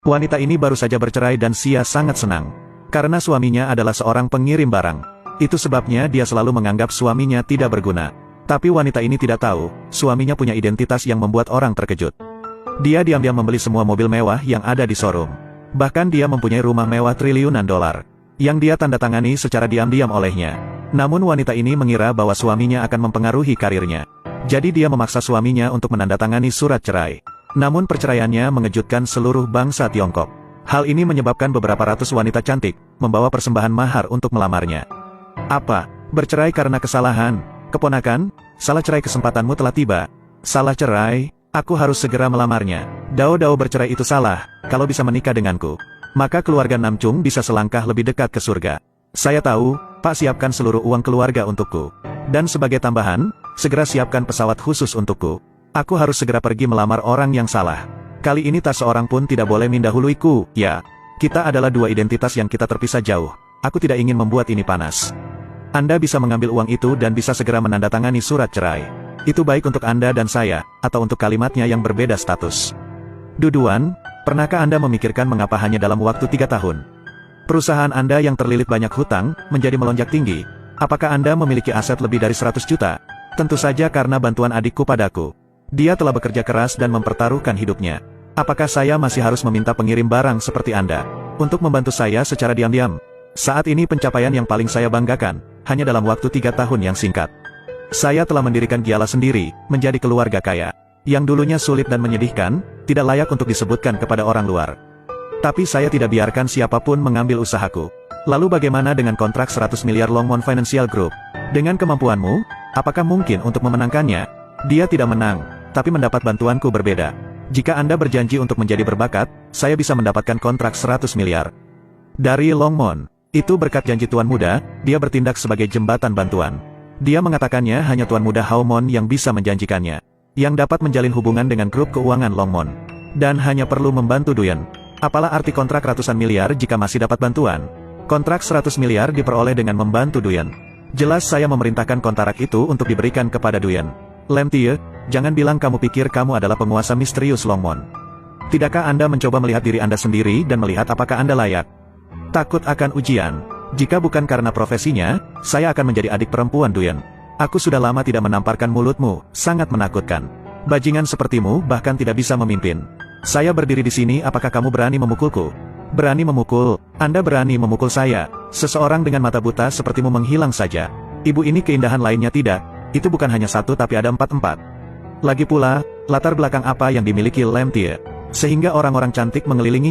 Wanita ini baru saja bercerai dan Xia sangat senang. Karena suaminya adalah seorang pengirim barang. Itu sebabnya dia selalu menganggap suaminya tidak berguna. Tapi wanita ini tidak tahu, suaminya punya identitas yang membuat orang terkejut. Dia diam-diam membeli semua mobil mewah yang ada di showroom. Bahkan dia mempunyai rumah mewah triliunan dolar, yang dia tanda tangani secara diam-diam olehnya. Namun wanita ini mengira bahwa suaminya akan mempengaruhi karirnya. Jadi dia memaksa suaminya untuk menandatangani surat cerai. Namun perceraiannya mengejutkan seluruh bangsa Tiongkok. Hal ini menyebabkan beberapa ratus wanita cantik membawa persembahan mahar untuk melamarnya. Apa? Bercerai karena kesalahan? Keponakan, salah cerai kesempatanmu telah tiba. Salah cerai? Aku harus segera melamarnya. Dao bercerai itu salah, kalau bisa menikah denganku, maka keluarga Namcung bisa selangkah lebih dekat ke surga. Saya tahu, Pak, siapkan seluruh uang keluarga untukku. Dan sebagai tambahan, segera siapkan pesawat khusus untukku. Aku harus segera pergi melamar orang yang salah. Kali ini tak seorang pun tidak boleh mendahuluiku, ya. Kita adalah dua identitas yang kita terpisah jauh. Aku tidak ingin membuat ini panas. Anda bisa mengambil uang itu dan bisa segera menandatangani surat cerai. Itu baik untuk Anda dan saya, atau untuk kalimatnya yang berbeda status. Duduan, pernahkah Anda memikirkan mengapa hanya dalam waktu 3 tahun? Perusahaan Anda yang terlilit banyak hutang, menjadi melonjak tinggi. Apakah Anda memiliki aset lebih dari 100 juta? Tentu saja karena bantuan adikku padaku. Dia telah bekerja keras dan mempertaruhkan hidupnya. Apakah saya masih harus meminta pengirim barang seperti Anda untuk membantu saya secara diam-diam? Saat ini pencapaian yang paling saya banggakan, hanya dalam waktu 3 tahun yang singkat. Saya telah mendirikan Giala sendiri, menjadi keluarga kaya. Yang dulunya sulit dan menyedihkan, tidak layak untuk disebutkan kepada orang luar. Tapi saya tidak biarkan siapapun mengambil usahaku. Lalu bagaimana dengan kontrak 100 miliar Longmont Financial Group? Dengan kemampuanmu, apakah mungkin untuk memenangkannya? Dia tidak menang, tapi mendapat bantuanku berbeda. Jika Anda berjanji untuk menjadi berbakat, saya bisa mendapatkan kontrak 100 miliar. Dari Longmont. Itu berkat janji Tuan Muda, dia bertindak sebagai jembatan bantuan. Dia mengatakannya hanya Tuan Muda Haomon yang bisa menjanjikannya. Yang dapat menjalin hubungan dengan grup keuangan Longmont. Dan hanya perlu membantu Duyen. Apalah arti kontrak ratusan miliar jika masih dapat bantuan? Kontrak 100 miliar diperoleh dengan membantu Duyen. Jelas saya memerintahkan kontrak itu untuk diberikan kepada Duyen. Lem Tie, jangan bilang kamu pikir kamu adalah penguasa misterius Longmont. Tidakkah Anda mencoba melihat diri Anda sendiri dan melihat apakah Anda layak? Takut akan ujian. Jika bukan karena profesinya, saya akan menjadi adik perempuan Duyen. Aku sudah lama tidak menamparkan mulutmu, sangat menakutkan. Bajingan sepertimu bahkan tidak bisa memimpin. Saya berdiri di sini, apakah kamu berani memukulku? Berani memukul? Anda berani memukul saya? Seseorang dengan mata buta sepertimu menghilang saja. Ibu ini keindahan lainnya tidak. Itu bukan hanya satu tapi ada 4. Lagi pula, latar belakang apa yang dimiliki Lem Tie, sehingga orang-orang cantik mengelilingi